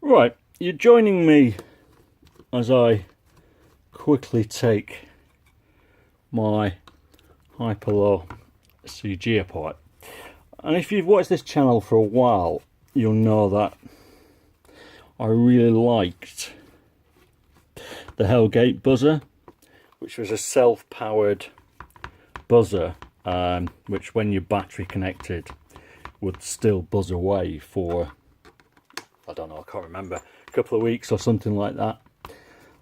Right, you're joining me as I quickly take my hyper-low CG apart. And if you've watched this channel for a while, you'll know that I really liked the Hellgate buzzer, which was a self-powered buzzer, which when your battery connected would still buzz away for, I don't know, I can't remember, a couple of weeks or something like that.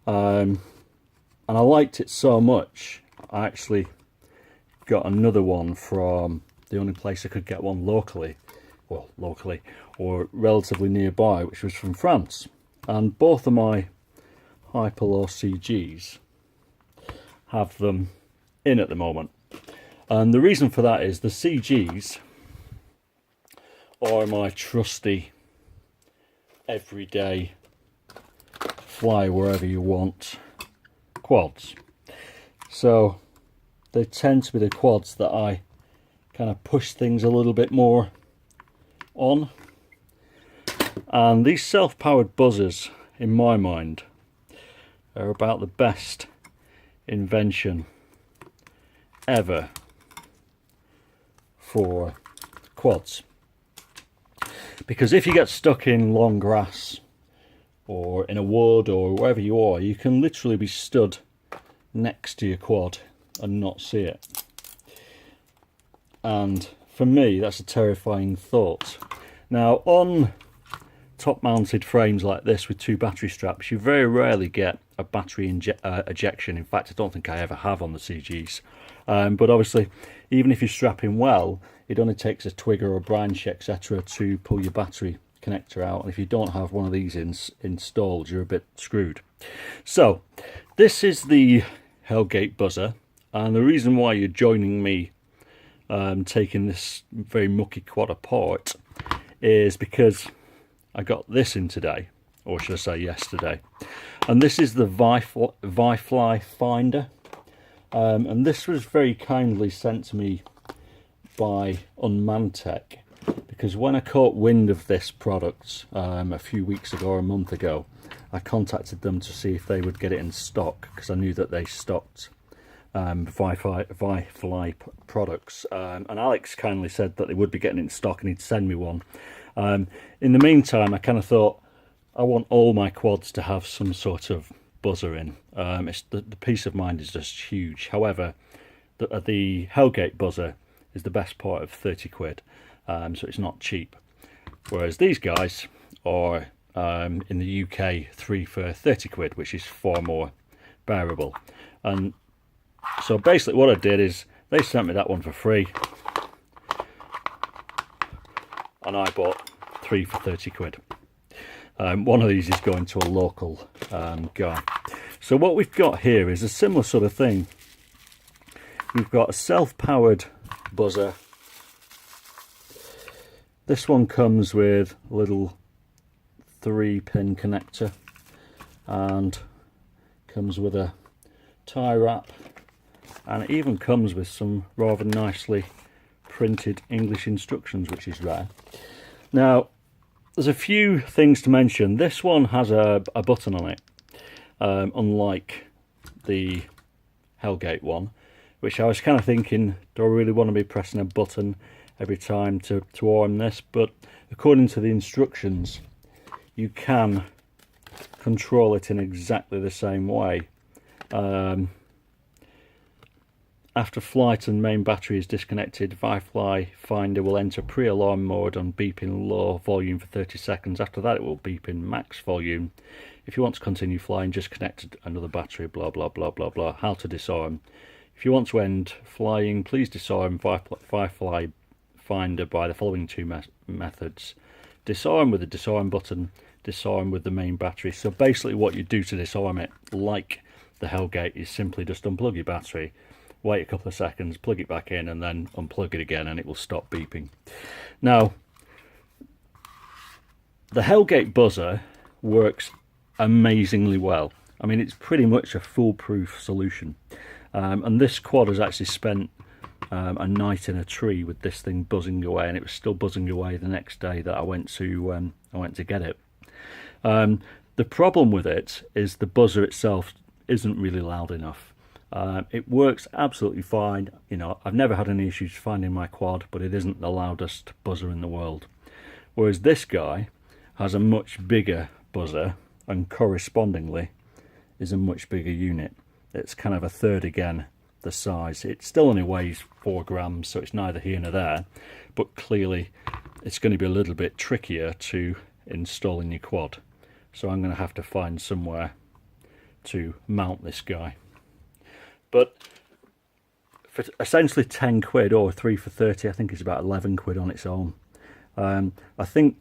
And I liked it so much, I actually got another one from the only place I could get one locally, well, locally or relatively nearby, which was from France. And both of my hyper-low CGs have them in at the moment. And the reason for that is the CGs are my trusty everyday fly wherever you want quads. So they tend to be the quads that I kind of push things a little bit more on. And these self-powered buzzers, in my mind, are about the best invention ever for quads. Because if you get stuck in long grass or in a wood or wherever you are, you can literally be stood next to your quad and not see it. And for me, that's a terrifying thought. Now, on top mounted frames like this with two battery straps, you very rarely get a battery ejection. In fact, I don't think I ever have on the CGs. But obviously, even if you're strapping well, it only takes a twig or a branch, etc., to pull your battery connector out. And if you don't have one of these installed, you're a bit screwed. So, this is the Hellgate buzzer. And the reason why you're joining me taking this very mucky quad apart is because I got this in today, or should I say yesterday. And this is the Vifly Finder. And this was very kindly sent to me by Unmannedtech, because when I caught wind of this product a few weeks ago or a month ago, I contacted them to see if they would get it in stock, because I knew that they stocked Vifly products, and Alex kindly said that they would be getting it in stock and he'd send me one. In the meantime, I kind of thought I want all my quads to have some sort of buzzer in. The peace of mind is just huge. However, the Hellgate buzzer is the best part of 30 quid, so it's not cheap. Whereas these guys are in the UK 3 for 30 quid, which is far more bearable. And so basically what I did is they sent me that one for free, and I bought 3 for 30 quid. One of these is going to a local guy. So what we've got here is a similar sort of thing. We've got a self-powered buzzer. This one comes with a little 3-pin connector and comes with a tie wrap, and it even comes with some rather nicely printed English instructions, which is rare. Now, there's a few things to mention. This one has a button on it, unlike the Hellgate one, which I was kind of thinking, do I really want to be pressing a button every time to arm this? But according to the instructions, you can control it in exactly the same way. After flight and main battery is disconnected, Vifly Finder will enter pre-alarm mode on beeping low volume for 30 seconds. After that, it will beep in max volume. If you want to continue flying, just connect another battery, blah, blah, blah, blah, blah. How to disarm. If you want to end flying, please disarm Vifly Finder by the following two methods. Disarm with the disarm button, disarm with the main battery. So basically what you do to disarm it, like the Hellgate, is simply just unplug your battery, wait a couple of seconds, plug it back in, and then unplug it again, and it will stop beeping. Now, the Hellgate buzzer works amazingly well. I mean, it's pretty much a foolproof solution. And this quad has actually spent a night in a tree with this thing buzzing away, and it was still buzzing away the next day that I went to get it. The problem with it is the buzzer itself isn't really loud enough. It works absolutely fine. You know, I've never had any issues finding my quad, but it isn't the loudest buzzer in the world. Whereas this guy has a much bigger buzzer and correspondingly is a much bigger unit. It's kind of a third again the size. It still only weighs 4 grams, so it's neither here nor there, but clearly it's going to be a little bit trickier to install in your quad. So I'm going to have to find somewhere to mount this guy. But for essentially 10 quid, or 3 for 30, I think it's about 11 quid on its own. I think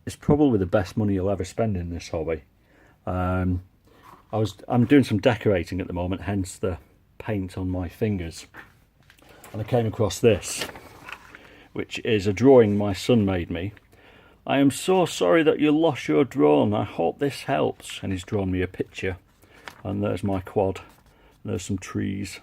it's probably the best money you'll ever spend in this hobby. I'm doing some decorating at the moment, hence the paint on my fingers. And I came across this, which is a drawing my son made me. I am so sorry that you lost your drone. I hope this helps. And he's drawn me a picture. And there's my quad. There's some trees.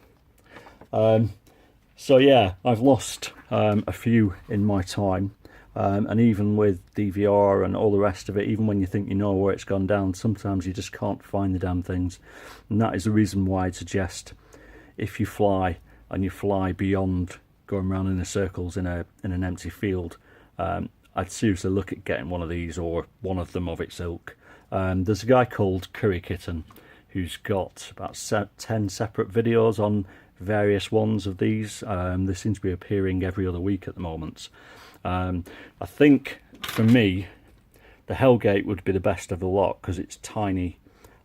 So yeah, I've lost a few in my time. And even with DVR and all the rest of it, even when you think you know where it's gone down, sometimes you just can't find the damn things. And that is the reason why I'd suggest, if you fly and you fly beyond going around in the circles in an empty field, I'd seriously look at getting one of these, or one of them of its ilk. There's a guy called Curry Kitten who's got about 10 separate videos on various ones of these. They seem to be appearing every other week at the moment. I think for me the Hellgate would be the best of the lot because it's tiny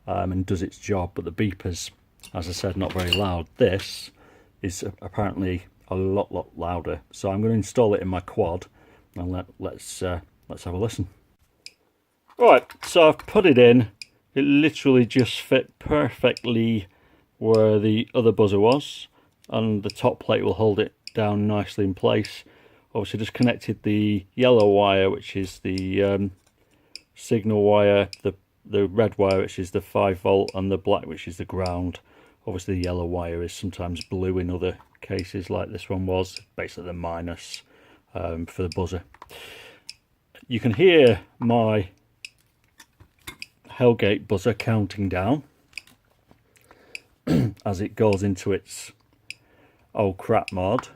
and does its job, but the beepers, as I said, not very loud. This is apparently a lot louder, so I'm going to install it in my quad and let's have a listen. Right, so I've put it in. It literally just fit perfectly where the other buzzer was, and the top plate will hold it down nicely in place. Obviously just connected the yellow wire, which is the signal wire, the red wire, which is the 5 volt, and the black, which is the ground. Obviously the yellow wire is sometimes blue in other cases, like this one was, basically the minus for the buzzer. You can hear my Hellgate buzzer counting down as it goes into its oh crap mode.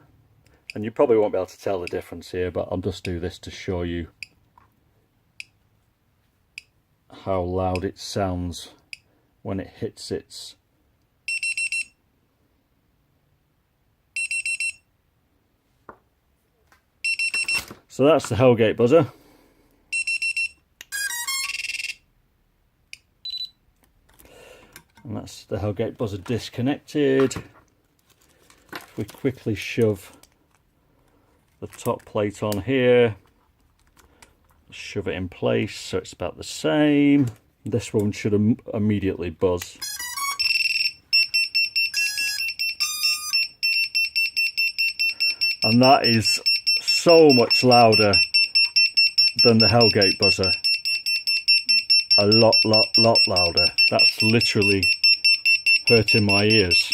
And you probably won't be able to tell the difference here, but I'll just do this to show you how loud it sounds when it hits its so that's the Hellgate buzzer. And that's the Hellgate buzzer disconnected. If we quickly shove the top plate on here, shove it in place so it's about the same. This one should immediately buzz. And that is so much louder than the Hellgate buzzer. A lot louder. That's literally hurting my ears.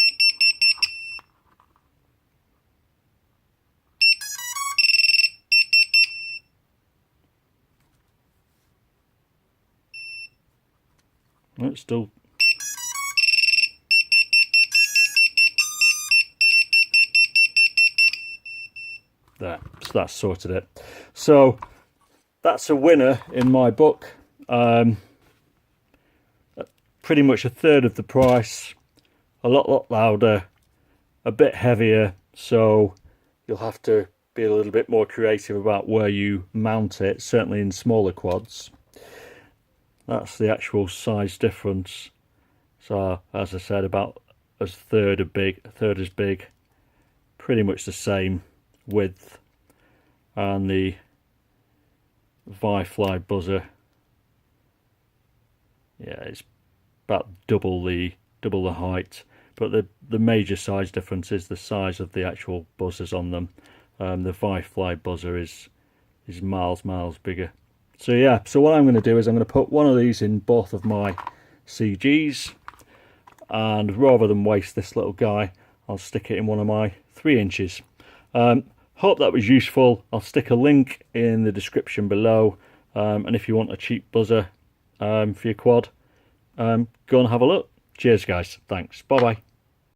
It's still there, so that's sorted it. So that's a winner in my book. Pretty much a third of the price, a lot louder, a bit heavier, so you'll have to be a little bit more creative about where you mount it, certainly in smaller quads. That's the actual size difference. So as I said, about a third as big, pretty much the same width. And the Vifly buzzer, yeah, it's about double the height, but the major size difference is the size of the actual buzzers on them. The Vifly buzzer is miles bigger. So yeah, so what I'm going to do is I'm going to put one of these in both of my CGs, and rather than waste this little guy, I'll stick it in one of my 3 inches. Hope that was useful. I'll stick a link in the description below, and if you want a cheap buzzer, for your quad, go and have a look. Cheers guys, thanks, bye bye.